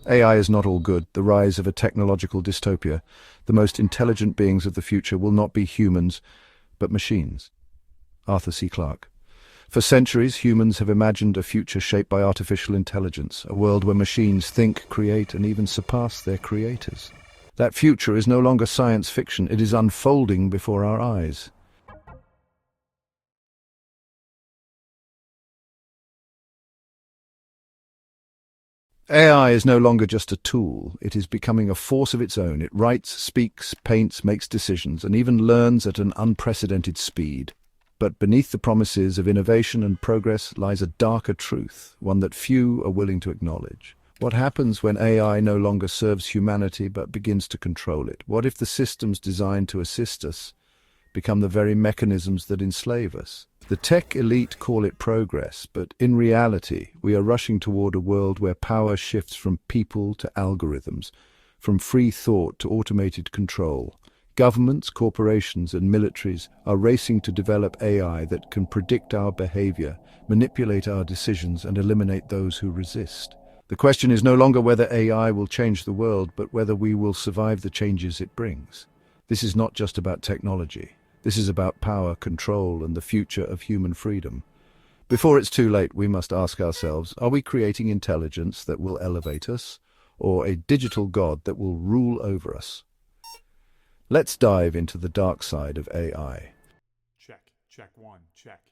AI is not all good, the rise of a technological dystopia. The most intelligent beings of the future will not be humans, but machines. Arthur C. Clarke. For centuries, humans have imagined a future shaped by artificial intelligence, a world where machines think, create, and even surpass their creators. That future is no longer science fiction, it is unfolding before our eyes. AI is no longer just a tool, it is becoming a force of its own. It writes, speaks, paints, makes decisions, and even learns at an unprecedented speed. But beneath the promises of innovation and progress lies a darker truth, one that few are willing to acknowledge. What happens when AI no longer serves humanity but begins to control it? What if the systems designed to assist us become the very mechanisms that enslave us? The tech elite call it progress, but in reality, we are rushing toward a world where power shifts from people to algorithms, from free thought to automated control. Governments, corporations, and militaries are racing to develop AI that can predict our behavior, manipulate our decisions, and eliminate those who resist. The question is no longer whether AI will change the world, but whether we will survive the changes it brings. This is not just about technology. This is about power, control, and the future of human freedom. Before it's too late, we must ask ourselves, are we creating intelligence that will elevate us, or a digital god that will rule over us? Let's dive into the dark side of AI. Check one, check.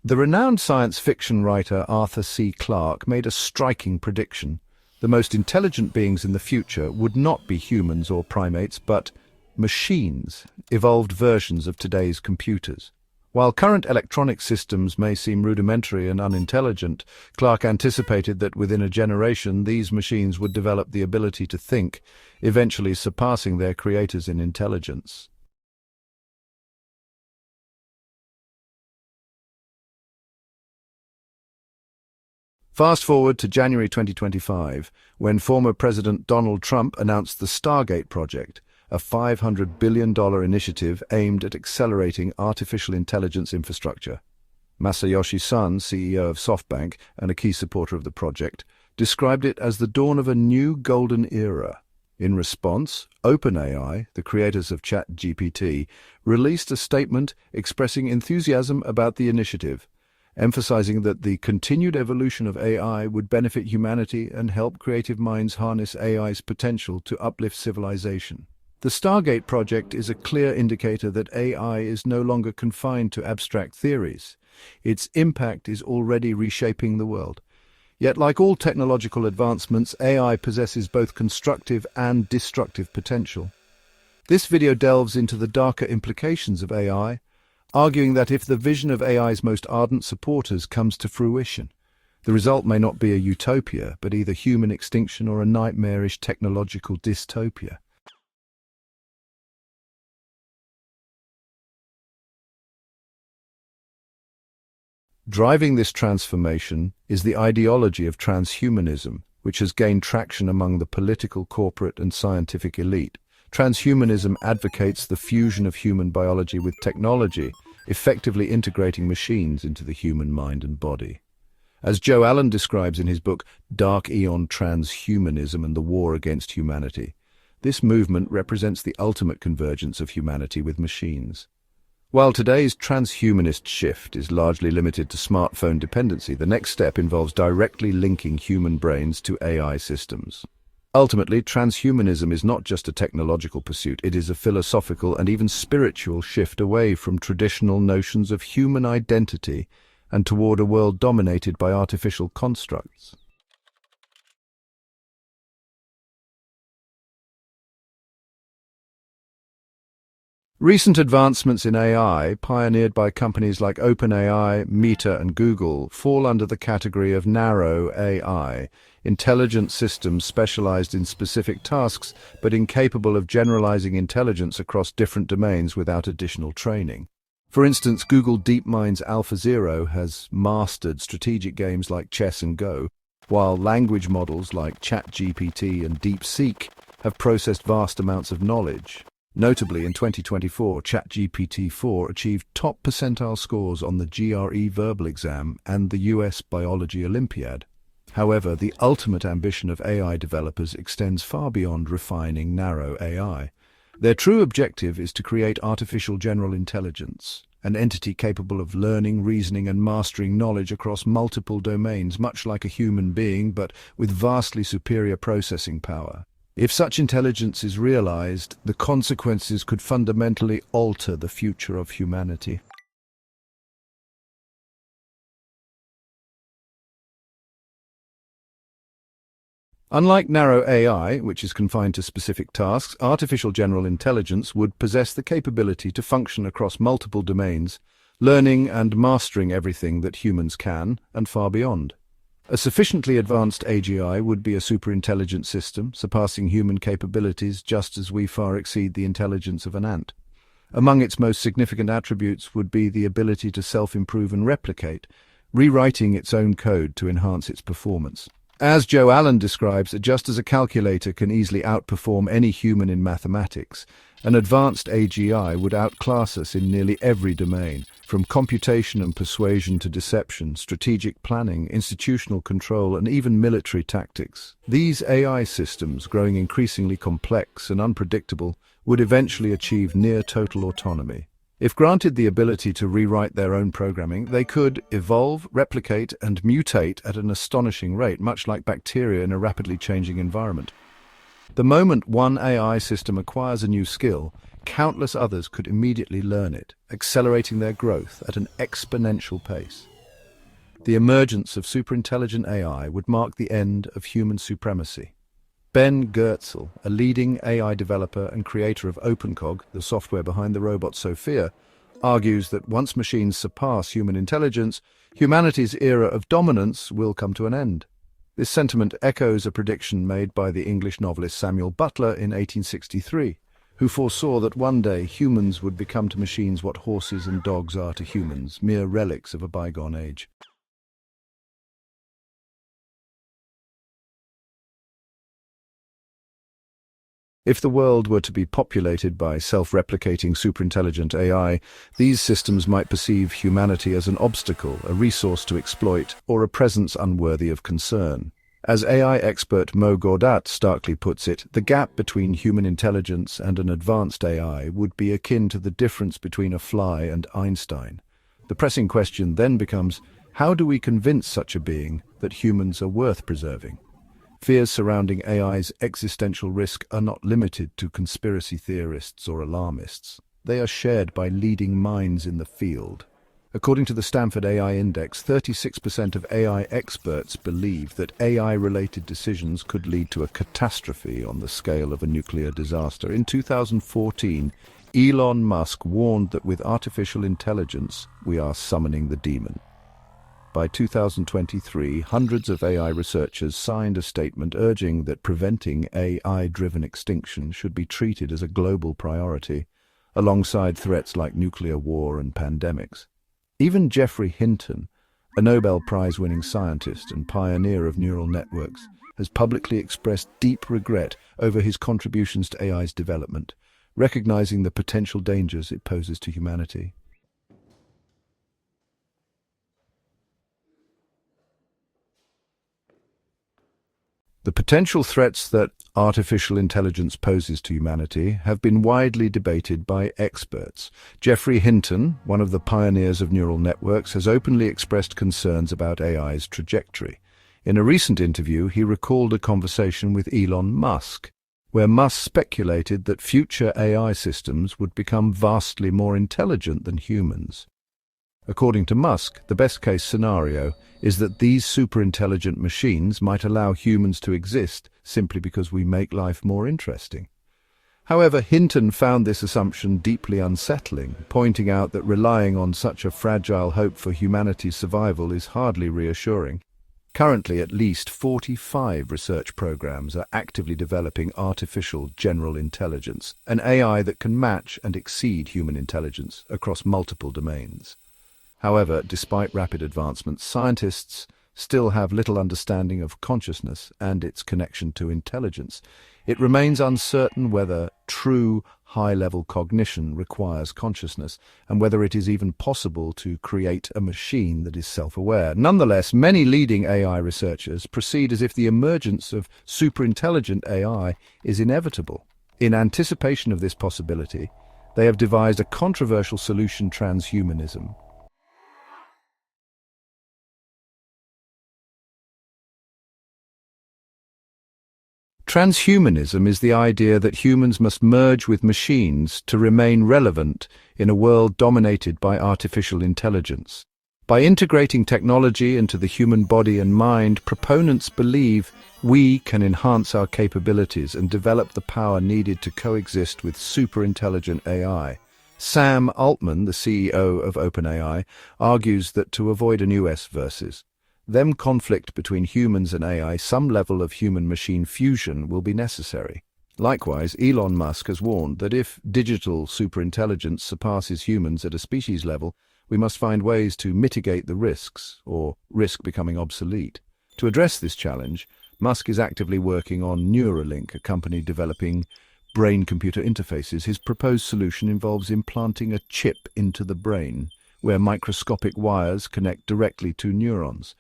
The renowned science fiction writer Arthur C. Clarke made a striking prediction. The most intelligent beings in the future would not be humans or primates, but machines, evolved versions of today's computers. While current electronic systems may seem rudimentary and unintelligent, Clarke anticipated that within a generation these machines would develop the ability to think, eventually surpassing their creators in intelligence. Fast forward to January 2025, when former President Donald Trump announced the Stargate project, a $500 billion initiative aimed at accelerating artificial intelligence infrastructure. Masayoshi Son, CEO of SoftBank and a key supporter of the project, described it as the dawn of a new golden era. In response, OpenAI, the creators of ChatGPT, released a statement expressing enthusiasm about the initiative, emphasizing that the continued evolution of AI would benefit humanity and help creative minds harness AI's potential to uplift civilization. The Stargate project is a clear indicator that AI is no longer confined to abstract theories. Its impact is already reshaping the world. Yet, like all technological advancements, AI possesses both constructive and destructive potential. This video delves into the darker implications of AI, arguing that if the vision of AI's most ardent supporters comes to fruition, the result may not be a utopia, but either human extinction or a nightmarish technological dystopia. Driving this transformation is the ideology of transhumanism, which has gained traction among the political, corporate, and scientific elite. Transhumanism advocates the fusion of human biology with technology, effectively integrating machines into the human mind and body. As Joe Allen describes in his book Dark Aeon Transhumanism and the War Against Humanity, this movement represents the ultimate convergence of humanity with machines. While today's transhumanist shift is largely limited to smartphone dependency, the next step involves directly linking human brains to AI systems. Ultimately, transhumanism is not just a technological pursuit, it is a philosophical and even spiritual shift away from traditional notions of human identity and toward a world dominated by artificial constructs. Recent advancements in AI, pioneered by companies like OpenAI, Meta, and Google, fall under the category of narrow AI, intelligent systems specialized in specific tasks but incapable of generalizing intelligence across different domains without additional training. For instance, Google DeepMind's AlphaZero has mastered strategic games like chess and Go, while language models like ChatGPT and DeepSeek have processed vast amounts of knowledge. Notably, in 2024, ChatGPT-4 achieved top percentile scores on the GRE verbal exam and the US Biology Olympiad. However, the ultimate ambition of AI developers extends far beyond refining narrow AI. Their true objective is to create artificial general intelligence, an entity capable of learning, reasoning, and mastering knowledge across multiple domains, much like a human being, but with vastly superior processing power. If such intelligence is realized, the consequences could fundamentally alter the future of humanity. Unlike narrow AI, which is confined to specific tasks, artificial general intelligence would possess the capability to function across multiple domains, learning and mastering everything that humans can, and far beyond. A sufficiently advanced AGI would be a superintelligent system, surpassing human capabilities just as we far exceed the intelligence of an ant. Among its most significant attributes would be the ability to self-improve and replicate, rewriting its own code to enhance its performance. As Joe Allen describes, just as a calculator can easily outperform any human in mathematics, an advanced AGI would outclass us in nearly every domain, from computation and persuasion to deception, strategic planning, institutional control, and even military tactics. These AI systems, growing increasingly complex and unpredictable, would eventually achieve near-total autonomy. If granted the ability to rewrite their own programming, they could evolve, replicate, and mutate at an astonishing rate, much like bacteria in a rapidly changing environment. The moment one AI system acquires a new skill, countless others could immediately learn it, accelerating their growth at an exponential pace. The emergence of superintelligent AI would mark the end of human supremacy. Ben Goertzel, a leading AI developer and creator of OpenCog, the software behind the robot Sophia, argues that once machines surpass human intelligence, humanity's era of dominance will come to an end. This sentiment echoes a prediction made by the English novelist Samuel Butler in 1863, who foresaw that one day humans would become to machines what horses and dogs are to humans, mere relics of a bygone age. If the world were to be populated by self-replicating superintelligent AI, these systems might perceive humanity as an obstacle, a resource to exploit, or a presence unworthy of concern. As AI expert Mo Gaudat starkly puts it, the gap between human intelligence and an advanced AI would be akin to the difference between a fly and Einstein. The pressing question then becomes, how do we convince such a being that humans are worth preserving? Fears surrounding AI's existential risk are not limited to conspiracy theorists or alarmists. They are shared by leading minds in the field. According to the Stanford AI Index, 36% of AI experts believe that AI-related decisions could lead to a catastrophe on the scale of a nuclear disaster. In 2014, Elon Musk warned that with artificial intelligence, we are summoning the demon. By 2023, hundreds of AI researchers signed a statement urging that preventing AI-driven extinction should be treated as a global priority, alongside threats like nuclear war and pandemics. Even Geoffrey Hinton, a Nobel Prize-winning scientist and pioneer of neural networks, has publicly expressed deep regret over his contributions to AI's development, recognizing the potential dangers it poses to humanity. The potential threats that artificial intelligence poses to humanity have been widely debated by experts. Geoffrey Hinton, one of the pioneers of neural networks, has openly expressed concerns about AI's trajectory. In a recent interview, he recalled a conversation with Elon Musk, where Musk speculated that future AI systems would become vastly more intelligent than humans. According to Musk, the best-case scenario is that these superintelligent machines might allow humans to exist simply because we make life more interesting. However, Hinton found this assumption deeply unsettling, pointing out that relying on such a fragile hope for humanity's survival is hardly reassuring. Currently, at least 45 research programs are actively developing artificial general intelligence, an AI that can match and exceed human intelligence across multiple domains. However, despite rapid advancements, scientists still have little understanding of consciousness and its connection to intelligence. It remains uncertain whether true high-level cognition requires consciousness, and whether it is even possible to create a machine that is self-aware. Nonetheless, many leading AI researchers proceed as if the emergence of superintelligent AI is inevitable. In anticipation of this possibility, they have devised a controversial solution: transhumanism. Transhumanism is the idea that humans must merge with machines to remain relevant in a world dominated by artificial intelligence. By integrating technology into the human body and mind, proponents believe we can enhance our capabilities and develop the power needed to coexist with superintelligent AI. Sam Altman, the CEO of OpenAI, argues that to avoid an US versus them conflict between humans and AI, some level of human-machine fusion will be necessary. Likewise, Elon Musk has warned that if digital superintelligence surpasses humans at a species level, we must find ways to mitigate the risks, or risk becoming obsolete. To address this challenge, Musk is actively working on Neuralink, a company developing brain-computer interfaces. His proposed solution involves implanting a chip into the brain, where microscopic wires connect directly to neurons.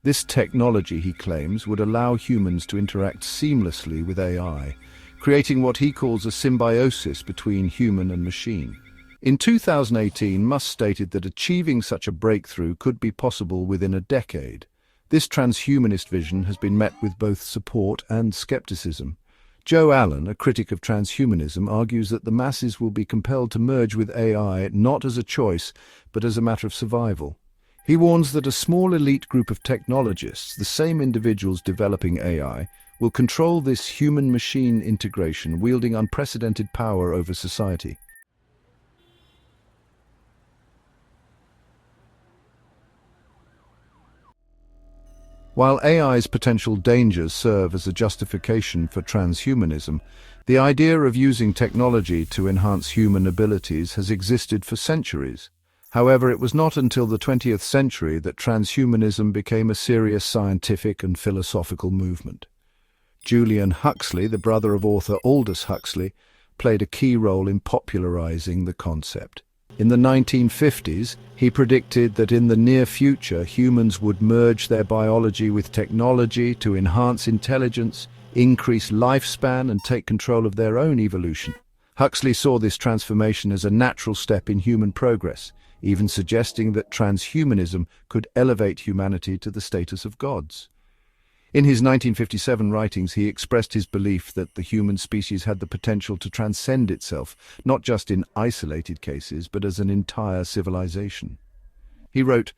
This technology, he claims, would allow humans to interact seamlessly with AI, creating what he calls a symbiosis between human and machine. In 2018, Musk stated that achieving such a breakthrough could be possible within a decade. This transhumanist vision has been met with both support and skepticism. Joe Allen, a critic of transhumanism, argues that the masses will be compelled to merge with AI not as a choice, but as a matter of survival. He warns that a small elite group of technologists, the same individuals developing AI, will control this human-machine integration, wielding unprecedented power over society. While AI's potential dangers serve as a justification for transhumanism, the idea of using technology to enhance human abilities has existed for centuries. However, it was not until the 20th century that transhumanism became a serious scientific and philosophical movement. Julian Huxley, the brother of author Aldous Huxley, played a key role in popularizing the concept. In the 1950s, he predicted that in the near future, humans would merge their biology with technology to enhance intelligence, increase lifespan, and take control of their own evolution. Huxley saw this transformation as a natural step in human progress, even suggesting that transhumanism could elevate humanity to the status of gods. In his 1957 writings, he expressed his belief that the human species had the potential to transcend itself, not just in isolated cases, but as an entire civilization. He wrote,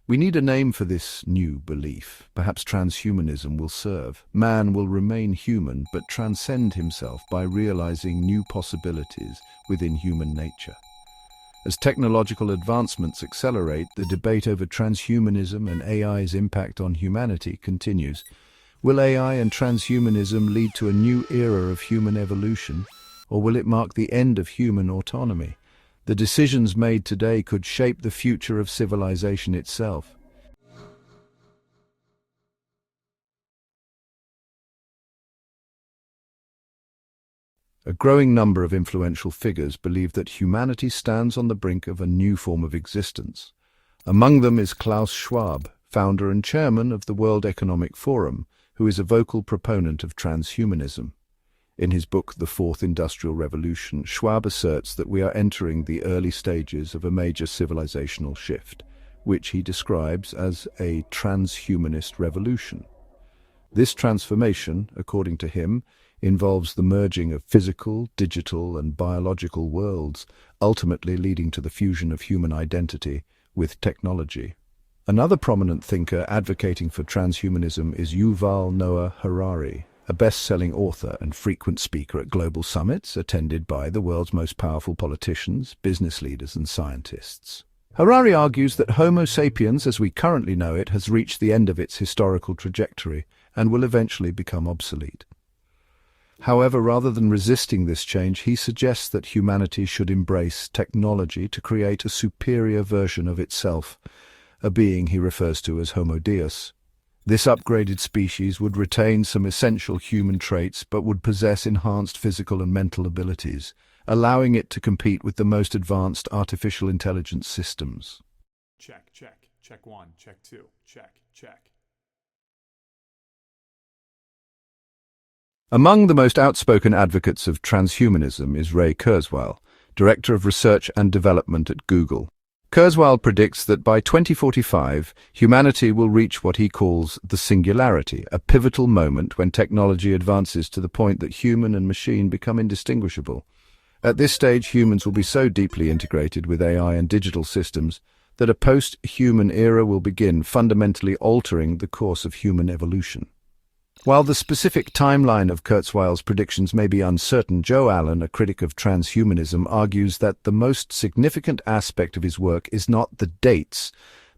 "We need a name for this new belief. Perhaps transhumanism will serve. Man will remain human, but transcend himself by realizing new possibilities within human nature." As technological advancements accelerate, the debate over transhumanism and AI's impact on humanity continues. Will AI and transhumanism lead to a new era of human evolution, or will it mark the end of human autonomy? The decisions made today could shape the future of civilization itself. A growing number of influential figures believe that humanity stands on the brink of a new form of existence. Among them is Klaus Schwab, founder and chairman of the World Economic Forum, who is a vocal proponent of transhumanism. In his book, The Fourth Industrial Revolution, Schwab asserts that we are entering the early stages of a major civilizational shift, which he describes as a transhumanist revolution. This transformation, according to him, involves the merging of physical, digital, and biological worlds, ultimately leading to the fusion of human identity with technology. Another prominent thinker advocating for transhumanism is Yuval Noah Harari, a best-selling author and frequent speaker at global summits attended by the world's most powerful politicians, business leaders, and scientists. Harari argues that Homo sapiens, as we currently know it, has reached the end of its historical trajectory and will eventually become obsolete. However, rather than resisting this change, he suggests that humanity should embrace technology to create a superior version of itself, a being he refers to as Homo Deus. This upgraded species would retain some essential human traits but would possess enhanced physical and mental abilities, allowing it to compete with the most advanced artificial intelligence systems. Check, check. Check 1, check 2, check, check. Among the most outspoken advocates of transhumanism is Ray Kurzweil, Director of Research and Development at Google. Kurzweil predicts that by 2045, humanity will reach what he calls the singularity, a pivotal moment when technology advances to the point that human and machine become indistinguishable. At this stage, humans will be so deeply integrated with AI and digital systems that a post-human era will begin, fundamentally altering the course of human evolution. While the specific timeline of Kurzweil's predictions may be uncertain, Joe Allen, a critic of transhumanism, argues that the most significant aspect of his work is not the dates,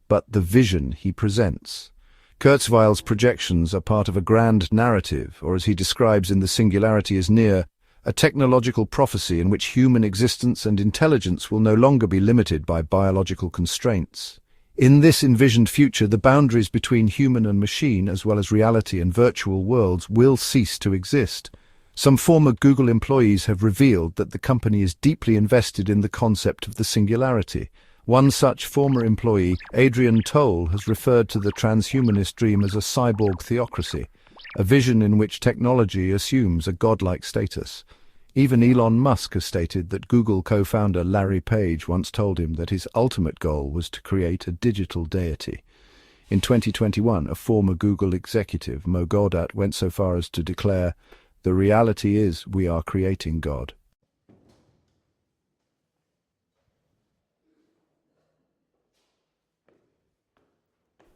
but the vision he presents. Kurzweil's projections are part of a grand narrative, or as he describes in The Singularity is Near, a technological prophecy in which human existence and intelligence will no longer be limited by biological constraints. In this envisioned future, the boundaries between human and machine, as well as reality and virtual worlds, will cease to exist. Some former Google employees have revealed that the company is deeply invested in the concept of the singularity. One such former employee, Adrian Toll, has referred to the transhumanist dream as a cyborg theocracy, a vision in which technology assumes a godlike status. Even Elon Musk has stated that Google co-founder Larry Page once told him that his ultimate goal was to create a digital deity. In 2021, a former Google executive, Mo Gaudat, went so far as to declare, "The reality is we are creating God."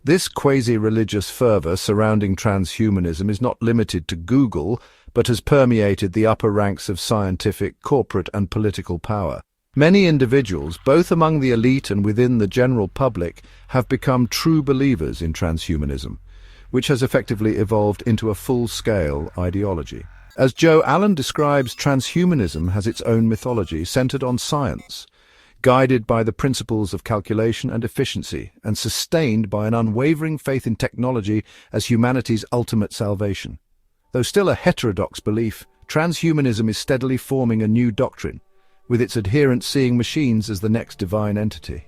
This quasi-religious fervor surrounding transhumanism is not limited to Google, but has permeated the upper ranks of scientific, corporate, and political power. Many individuals, both among the elite and within the general public, have become true believers in transhumanism, which has effectively evolved into a full-scale ideology. As Joe Allen describes, transhumanism has its own mythology centered on science, guided by the principles of calculation and efficiency, and sustained by an unwavering faith in technology as humanity's ultimate salvation. Though still a heterodox belief, transhumanism is steadily forming a new doctrine, with its adherents seeing machines as the next divine entity.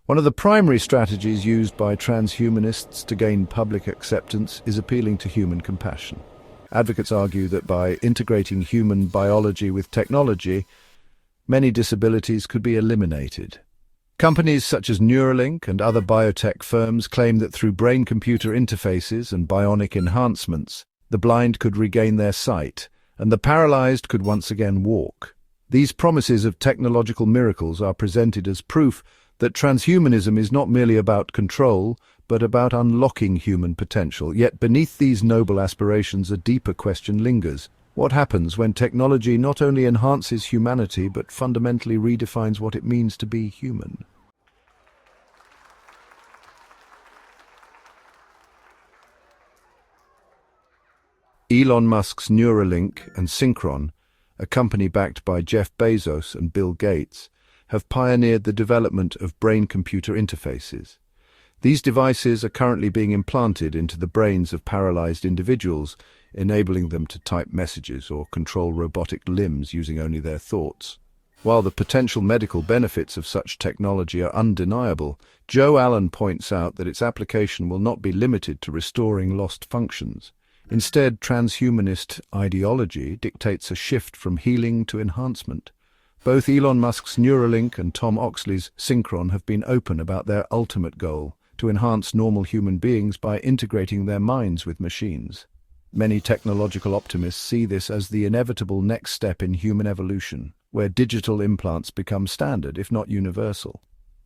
One of the primary strategies used by transhumanists to gain public acceptance is appealing to human compassion. Advocates argue that by integrating human biology with technology, many disabilities could be eliminated. Companies such as Neuralink and other biotech firms claim that through brain-computer interfaces and bionic enhancements, the blind could regain their sight, and the paralyzed could once again walk. These promises of technological miracles are presented as proof that transhumanism is not merely about control, but about unlocking human potential. Yet beneath these noble aspirations, a deeper question lingers. What happens when technology not only enhances humanity, but fundamentally redefines what it means to be human? Elon Musk's Neuralink and Synchron, a company backed by Jeff Bezos and Bill Gates, have pioneered the development of brain-computer interfaces. These devices are currently being implanted into the brains of paralyzed individuals, enabling them to type messages or control robotic limbs using only their thoughts. While the potential medical benefits of such technology are undeniable, Joe Allen points out that its application will not be limited to restoring lost functions. Instead, transhumanist ideology dictates a shift from healing to enhancement. Both Elon Musk's Neuralink and Tom Oxley's Synchron have been open about their ultimate goal, to enhance normal human beings by integrating their minds with machines. Many technological optimists see this as the inevitable next step in human evolution, where digital implants become standard, if not universal.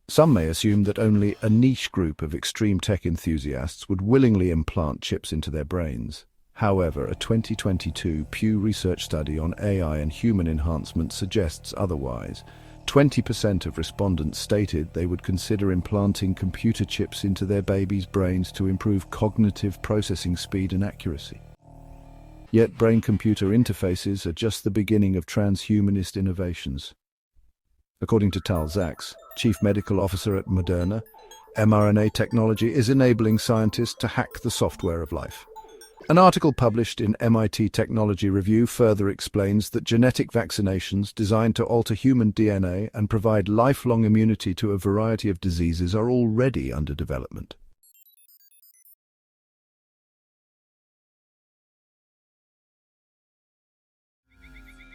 Some may assume that only a niche group of extreme tech enthusiasts would willingly implant chips into their brains. However, a 2022 Pew Research study on AI and human enhancement suggests otherwise. 20% of respondents stated they would consider implanting computer chips into their babies' brains to improve cognitive processing speed and accuracy. Yet brain-computer interfaces are just the beginning of transhumanist innovations. According to Tal Zaks, chief medical officer at Moderna, mRNA technology is enabling scientists to hack the software of life. An article published in MIT Technology Review further explains that genetic vaccinations designed to alter human DNA and provide lifelong immunity to a variety of diseases are already under development.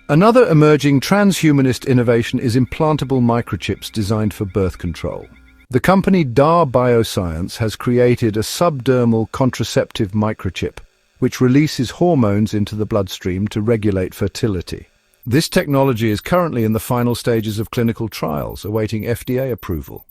Another emerging transhumanist innovation is implantable microchips designed for birth control. The company DAR Bioscience has created a subdermal contraceptive microchip, which releases hormones into the bloodstream to regulate fertility. This technology is currently in the final stages of clinical trials, awaiting FDA approval.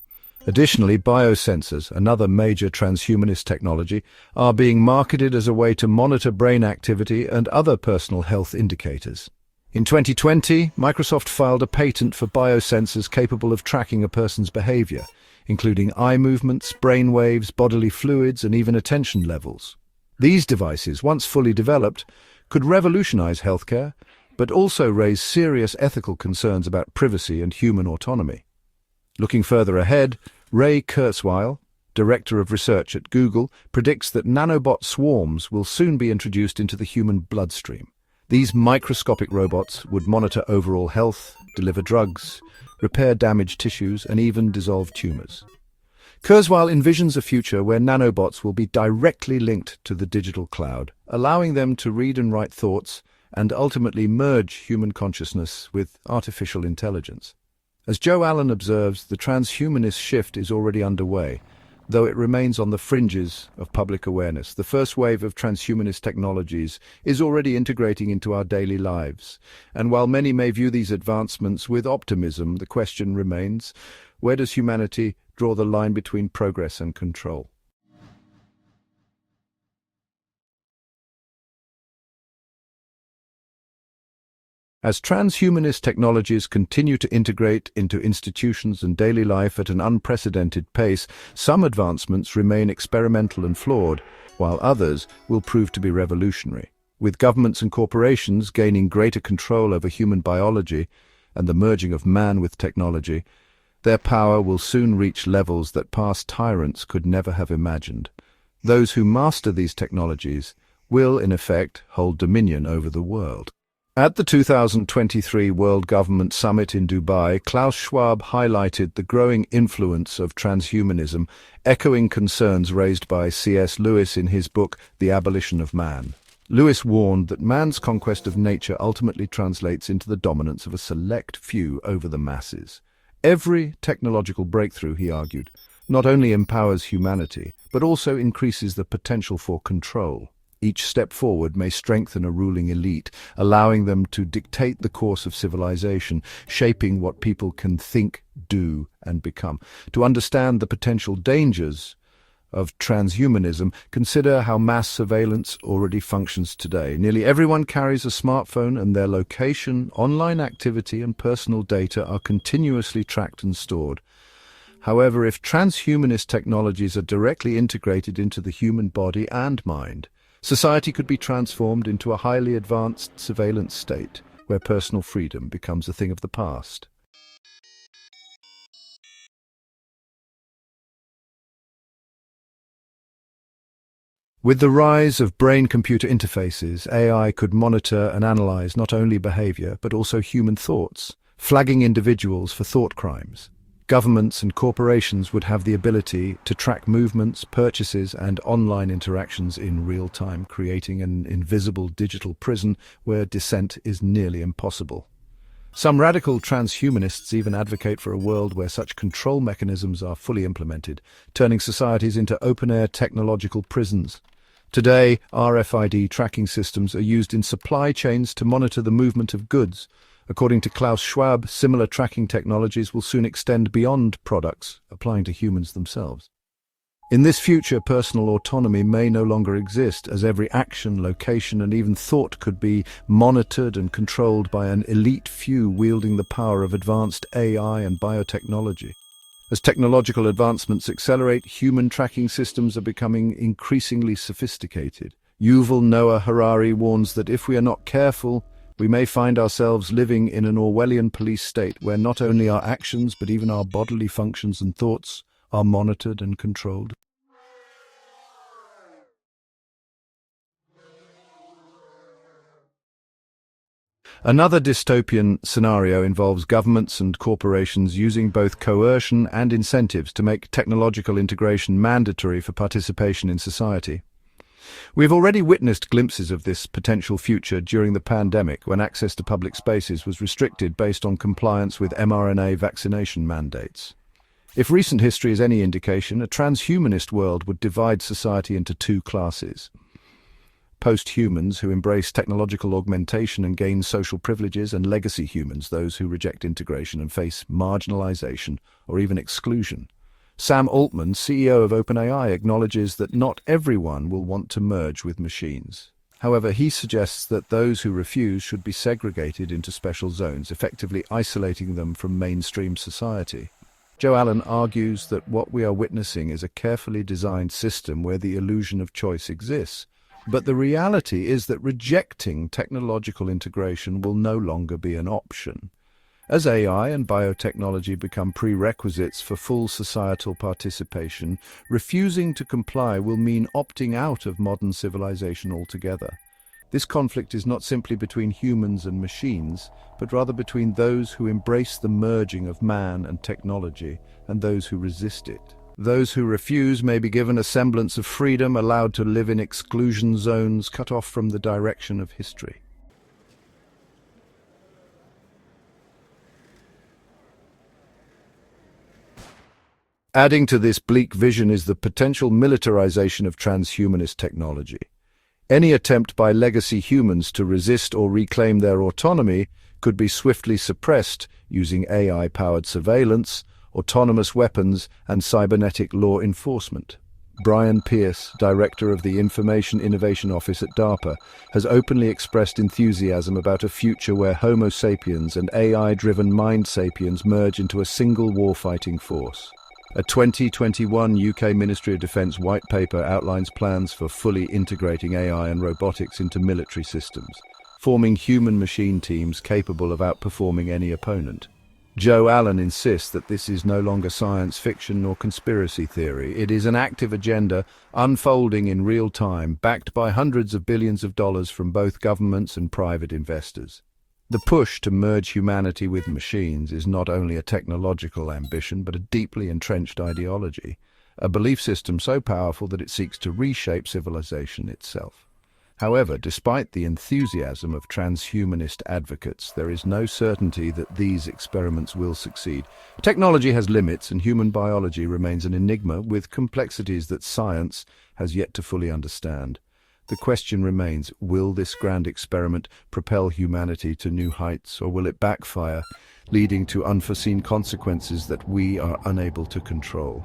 Additionally, biosensors, another major transhumanist technology, are being marketed as a way to monitor brain activity and other personal health indicators. In 2020, Microsoft filed a patent for biosensors capable of tracking a person's behavior, including eye movements, brain waves, bodily fluids, and even attention levels. These devices, once fully developed, could revolutionize healthcare, but also raise serious ethical concerns about privacy and human autonomy. Looking further ahead, Ray Kurzweil, director of research at Google, predicts that nanobot swarms will soon be introduced into the human bloodstream. These microscopic robots would monitor overall health, deliver drugs, repair damaged tissues, and even dissolve tumors. Kurzweil envisions a future where nanobots will be directly linked to the digital cloud, allowing them to read and write thoughts and ultimately merge human consciousness with artificial intelligence. As Joe Allen observes, the transhumanist shift is already underway, though it remains on the fringes of public awareness. The first wave of transhumanist technologies is already integrating into our daily lives. And while many may view these advancements with optimism, the question remains, where does humanity draw the line between progress and control? As transhumanist technologies continue to integrate into institutions and daily life at an unprecedented pace, some advancements remain experimental and flawed, while others will prove to be revolutionary. With governments and corporations gaining greater control over human biology and the merging of man with technology, their power will soon reach levels that past tyrants could never have imagined. Those who master these technologies will, in effect, hold dominion over the world. At the 2023 World Government Summit in Dubai, Klaus Schwab highlighted the growing influence of transhumanism, echoing concerns raised by C.S. Lewis in his book, The Abolition of Man. Lewis warned that man's conquest of nature ultimately translates into the dominance of a select few over the masses. Every technological breakthrough, he argued, not only empowers humanity, but also increases the potential for control. Each step forward may strengthen a ruling elite, allowing them to dictate the course of civilization, shaping what people can think, do, and become. To understand the potential dangers of transhumanism, consider how mass surveillance already functions today. Nearly everyone carries a smartphone, and their location, online activity, and personal data are continuously tracked and stored. However, if transhumanist technologies are directly integrated into the human body and mind, society could be transformed into a highly advanced surveillance state where personal freedom becomes a thing of the past. With the rise of brain-computer interfaces, AI could monitor and analyze not only behavior but also human thoughts, flagging individuals for thought crimes. Governments and corporations would have the ability to track movements, purchases, and online interactions in real time, creating an invisible digital prison where dissent is nearly impossible. Some radical transhumanists even advocate for a world where such control mechanisms are fully implemented, turning societies into open-air technological prisons. Today, RFID tracking systems are used in supply chains to monitor the movement of goods. According to Klaus Schwab, similar tracking technologies will soon extend beyond products, applying to humans themselves. In this future, personal autonomy may no longer exist, as every action, location, and even thought could be monitored and controlled by an elite few wielding the power of advanced AI and biotechnology. As technological advancements accelerate, human tracking systems are becoming increasingly sophisticated. Yuval Noah Harari warns that if we are not careful, we may find ourselves living in an Orwellian police state where not only our actions but even our bodily functions and thoughts are monitored and controlled. Another dystopian scenario involves governments and corporations using both coercion and incentives to make technological integration mandatory for participation in society. We've already witnessed glimpses of this potential future during the pandemic, when access to public spaces was restricted based on compliance with mRNA vaccination mandates. If recent history is any indication, a transhumanist world would divide society into two classes: post-humans, who embrace technological augmentation and gain social privileges, and legacy humans, those who reject integration and face marginalization or even exclusion. Sam Altman, CEO of OpenAI, acknowledges that not everyone will want to merge with machines. However, he suggests that those who refuse should be segregated into special zones, effectively isolating them from mainstream society. Joe Allen argues that what we are witnessing is a carefully designed system where the illusion of choice exists. But the reality is that rejecting technological integration will no longer be an option. As AI and biotechnology become prerequisites for full societal participation, refusing to comply will mean opting out of modern civilization altogether. This conflict is not simply between humans and machines, but rather between those who embrace the merging of man and technology and those who resist it. Those who refuse may be given a semblance of freedom, allowed to live in exclusion zones, cut off from the direction of history. Adding to this bleak vision is the potential militarization of transhumanist technology. Any attempt by legacy humans to resist or reclaim their autonomy could be swiftly suppressed using AI-powered surveillance, autonomous weapons, and cybernetic law enforcement. Brian Pierce, director of the Information Innovation Office at DARPA, has openly expressed enthusiasm about a future where Homo sapiens and AI-driven mind sapiens merge into a single warfighting force. A 2021 UK Ministry of Defence white paper outlines plans for fully integrating AI and robotics into military systems, forming human-machine teams capable of outperforming any opponent. Joe Allen insists that this is no longer science fiction nor conspiracy theory. It is an active agenda unfolding in real time, backed by hundreds of billions of dollars from both governments and private investors. The push to merge humanity with machines is not only a technological ambition, but a deeply entrenched ideology, a belief system so powerful that it seeks to reshape civilization itself. However, despite the enthusiasm of transhumanist advocates, there is no certainty that these experiments will succeed. Technology has limits, and human biology remains an enigma with complexities that science has yet to fully understand. The question remains, will this grand experiment propel humanity to new heights, or will it backfire, leading to unforeseen consequences that we are unable to control?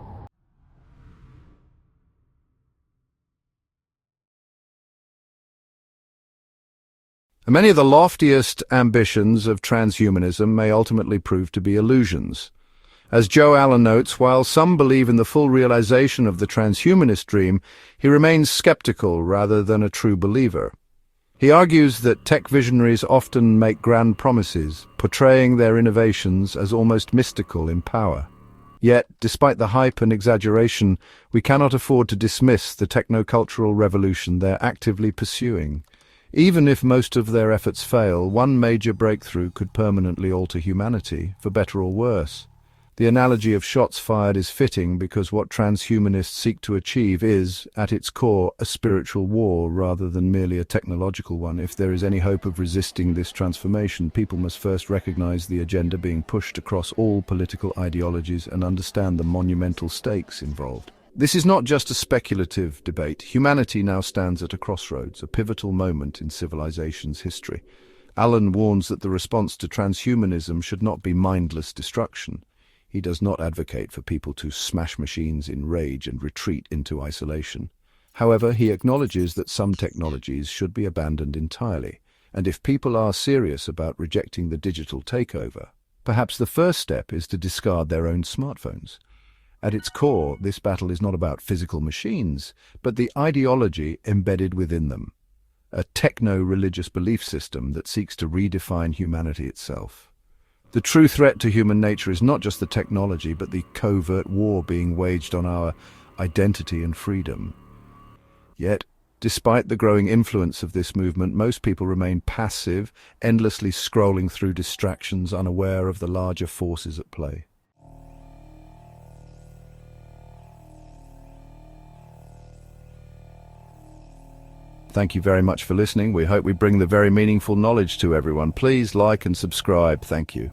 Many of the loftiest ambitions of transhumanism may ultimately prove to be illusions. As Joe Allen notes, while some believe in the full realization of the transhumanist dream, he remains skeptical rather than a true believer. He argues that tech visionaries often make grand promises, portraying their innovations as almost mystical in power. Yet, despite the hype and exaggeration, we cannot afford to dismiss the technocultural revolution they're actively pursuing. Even if most of their efforts fail, one major breakthrough could permanently alter humanity, for better or worse. The analogy of shots fired is fitting because what transhumanists seek to achieve is, at its core, a spiritual war rather than merely a technological one. If there is any hope of resisting this transformation, people must first recognize the agenda being pushed across all political ideologies and understand the monumental stakes involved. This is not just a speculative debate. Humanity now stands at a crossroads, a pivotal moment in civilization's history. Allen warns that the response to transhumanism should not be mindless destruction. He does not advocate for people to smash machines in rage and retreat into isolation. However, he acknowledges that some technologies should be abandoned entirely, and if people are serious about rejecting the digital takeover, perhaps the first step is to discard their own smartphones. At its core, this battle is not about physical machines, but the ideology embedded within them, a techno-religious belief system that seeks to redefine humanity itself. The true threat to human nature is not just the technology, but the covert war being waged on our identity and freedom. Yet, despite the growing influence of this movement, most people remain passive, endlessly scrolling through distractions, unaware of the larger forces at play. Thank you very much for listening. We hope we bring the very meaningful knowledge to everyone. Please like and subscribe. Thank you.